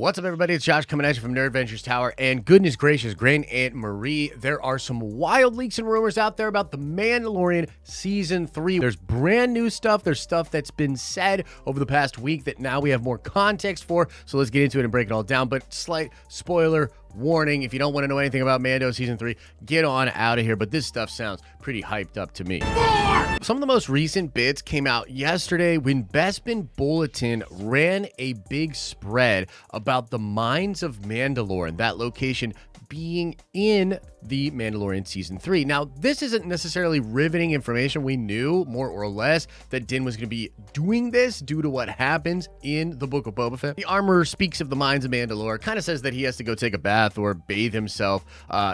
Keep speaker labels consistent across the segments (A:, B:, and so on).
A: What's up, everybody? It's Josh coming at you from Nerd Ventures Tower, and goodness gracious, Grand Aunt Marie, there are some wild leaks and rumors out there about The Mandalorian Season 3. There's brand new stuff. There's stuff that's been said over the past week that now we have more context for, so let's get into it and break it all down. But slight spoiler warning, if you don't want to know anything about Mando Season 3, get on out of here, but this stuff sounds pretty hyped up to me. Some of the most recent bits came out yesterday when Bespin Bulletin ran a big spread about the mines of Mandalore and that location being in The Mandalorian Season 3. Now, this isn't necessarily riveting information. We knew, more or less, that Din was going to be doing this due to what happens in the Book of Boba Fett. The armorer speaks of the mines of Mandalore, kind of says that he has to go take a bath or bathe himself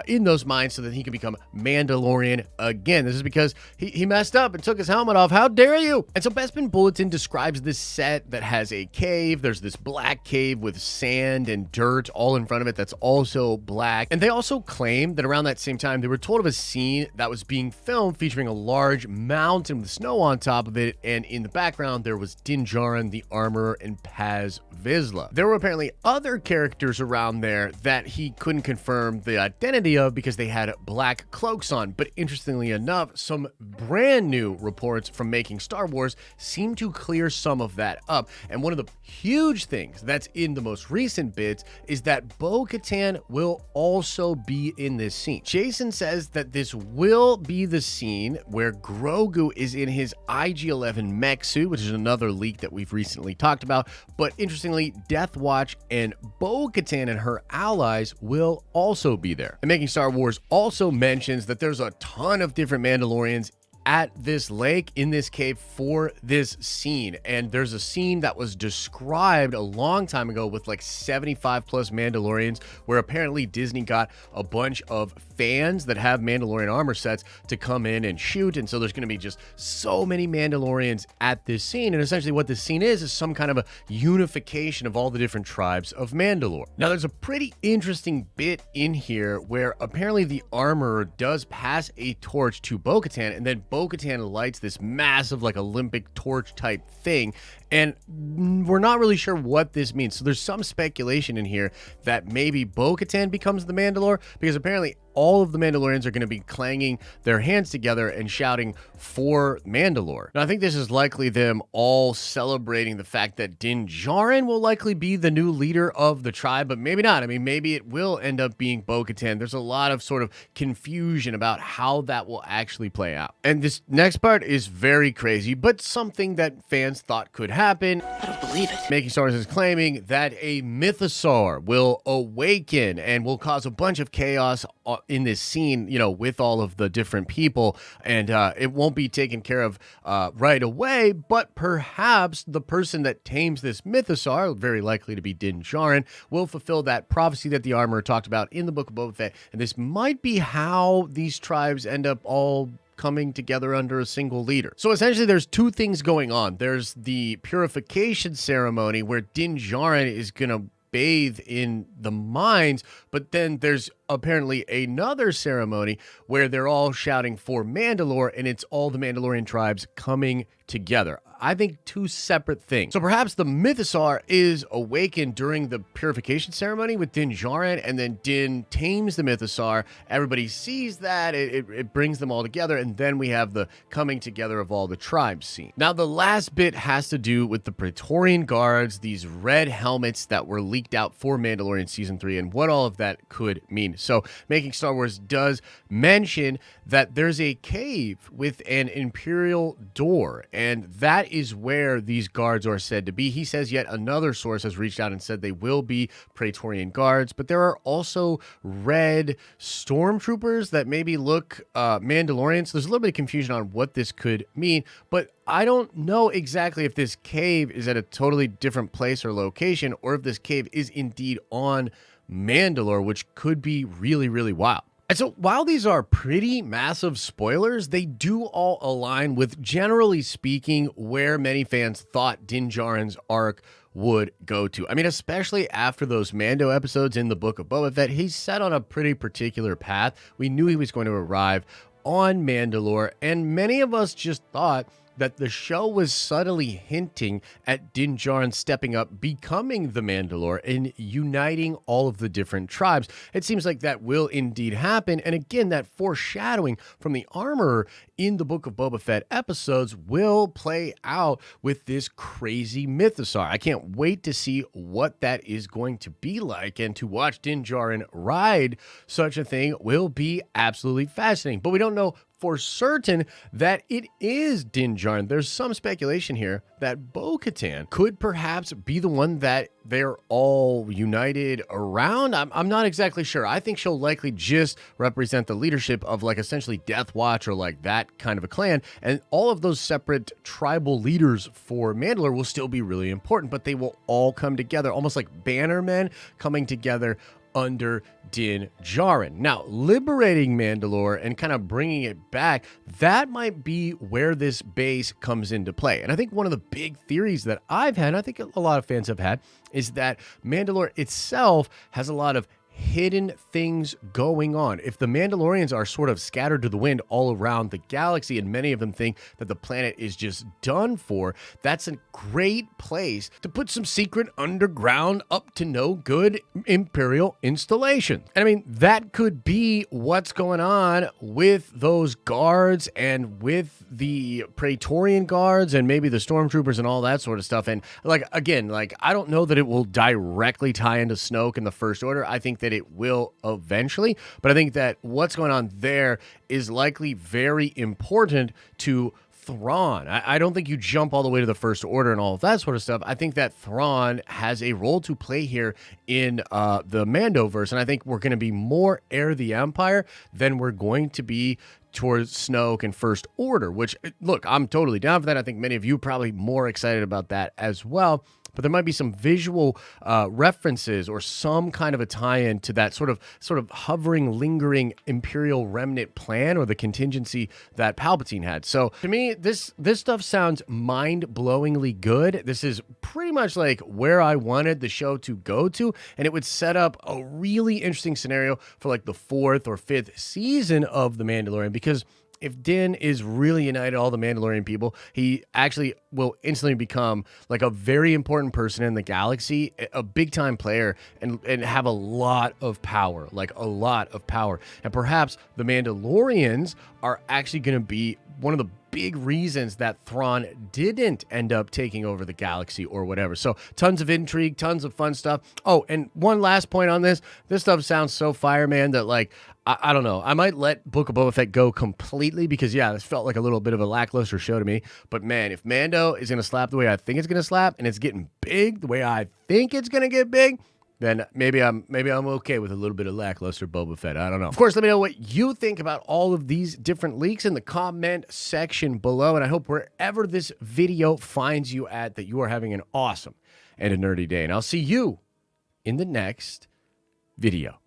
A: in those mines so that he can become Mandalorian again. This is because he messed up and took his helmet off. How dare you? And so Bespin Bulletin describes this set that has a cave. There's this black cave with sand and dirt all in front of it that's also black. And they also claim that around that same time, they were told of a scene that was being filmed featuring a large mountain with snow on top of it. And in the background, there was Din Djarin, the armorer, and Paz Vizsla. There were apparently other characters around there that he couldn't confirm the identity of because they had black cloaks on. But interestingly enough, some brand new reports from Making Star Wars seem to clear some of that up. And one of the huge things that's in the most recent bits is that Bo-Katan will also be in this scene. Jason says that this will be the scene where Grogu is in his IG-11 mech suit, which is another leak that we've recently talked about. But interestingly, Death Watch and Bo-Katan and her allies will also be there. And Making Star Wars also mentions that there's a ton of different Mandalorians at this lake in this cave for this scene. And there's a scene that was described a long time ago with like 75 plus Mandalorians, where apparently Disney got a bunch of fans that have Mandalorian armor sets to come in and shoot. And so there's going to be just so many Mandalorians at this scene. And essentially what this scene is some kind of a unification of all the different tribes of Mandalore. Now, there's a pretty interesting bit in here where apparently the armorer does pass a torch to Bo-Katan, and then Bo-Katan lights this massive like Olympic torch type thing, and we're not really sure what this means. So there's some speculation in here that maybe Bo-Katan becomes the Mandalore, because apparently all of the Mandalorians are going to be clanging their hands together and shouting for Mandalore. Now, I think this is likely them all celebrating the fact that Din Djarin will likely be the new leader of the tribe, but maybe not. I mean, maybe it will end up being Bo-Katan. There's a lot of sort of confusion about how that will actually play out. And this next part is very crazy, but something that fans thought could happen.
B: I don't believe it.
A: Making Star Wars is claiming that a mythosaur will awaken and will cause a bunch of chaos in this scene, you know, with all of the different people, and it won't be taken care of right away, but perhaps the person that tames this mythosaur, very likely to be Din Djarin, will fulfill that prophecy that the armorer talked about in the Book of Boba Fett, and this might be how these tribes end up all coming together under a single leader. So essentially there's two things going on. There's the purification ceremony where Din Djarin is gonna bathe in the mines, but then there's apparently another ceremony where they're all shouting for Mandalore, and it's all the Mandalorian tribes coming together. I think two separate things. So perhaps the mythosaur is awakened during the purification ceremony with Din Djarin, and then Din tames the mythosaur. Everybody sees that, it brings them all together, and then we have the coming together of all the tribes scene. Now, the last bit has to do with the Praetorian Guards, these red helmets that were leaked out for Mandalorian Season 3, and what all of that could mean. So Making Star Wars does mention that there's a cave with an Imperial door, and that is where these guards are said to be. He says yet another source has reached out and said they will be Praetorian Guards, but there are also red stormtroopers that maybe look Mandalorian. So there's a little bit of confusion on what this could mean, but I don't know exactly if this cave is at a totally different place or location, or if this cave is indeed on Mandalore, which could be really, really wild. And so while these are pretty massive spoilers, they do all align with, generally speaking, where many fans thought Din Djarin's arc would go to. I mean, especially after those Mando episodes in the Book of Boba Fett, he's set on a pretty particular path. We knew he was going to arrive on Mandalore, and many of us just thought that the show was subtly hinting at Din Djarin stepping up, becoming the Mandalore, and uniting all of the different tribes. It seems like that will indeed happen. And again, that foreshadowing from the armorer in the Book of Boba Fett episodes will play out with this crazy mythosaur. I can't wait to see what that is going to be like, and to watch Din Djarin ride such a thing will be absolutely fascinating. But we don't know for certain that it is Din Djarin. There's some speculation here that Bo-Katan could perhaps be the one that they're all united around. I'm not exactly sure. I think she'll likely just represent the leadership of like essentially Death Watch or like that kind of a clan. And all of those separate tribal leaders for Mandalore will still be really important, but they will all come together, almost like Bannermen coming together under Din Djarin. Now, liberating Mandalore and kind of bringing it back, that might be where this base comes into play. And I think one of the big theories that I've had, and I think a lot of fans have had, is that Mandalore itself has a lot of hidden things going on. If the Mandalorians are sort of scattered to the wind all around the galaxy, and many of them think that the planet is just done for, that's a great place to put some secret underground up to no good Imperial installations. And I mean, that could be what's going on with those guards and with the Praetorian guards and maybe the stormtroopers and all that sort of stuff. And like, again, like, I don't know that it will directly tie into Snoke in the First Order. I think that it will eventually, but I think that what's going on there is likely very important to Thrawn. I don't think you jump all the way to the First Order and all of that sort of stuff. I think that Thrawn has a role to play here in the Mandoverse, and I think we're going to be more Heir of the Empire than we're going to be towards Snoke and First Order, which, look, I'm totally down for that. I think many of you are probably more excited about that as well. But there might be some visual references or some kind of a tie-in to that sort of hovering, lingering Imperial remnant plan or the contingency that Palpatine had. So to me, this stuff sounds mind-blowingly good. This is pretty much like where I wanted the show to go to, and it would set up a really interesting scenario for like the 4th or 5th season of The Mandalorian, because if Din is really united all the Mandalorian people, he actually will instantly become like a very important person in the galaxy, a big time player, and have a lot of power, like a lot of power. And perhaps the Mandalorians are actually going to be one of the big reasons that Thrawn didn't end up taking over the galaxy or whatever. So tons of intrigue, tons of fun stuff. Oh, and one last point on this. This stuff sounds so fire, man, that like, I don't know. I might let Book of Boba Fett go completely because, yeah, this felt like a little bit of a lackluster show to me. But, man, if Mando is going to slap the way I think it's going to slap, and it's getting big the way I think it's going to get big, then maybe I'm okay with a little bit of lackluster Boba Fett. I don't know. Of course, let me know what you think about all of these different leaks in the comment section below. And I hope wherever this video finds you at, that you are having an awesome and a nerdy day. And I'll see you in the next video.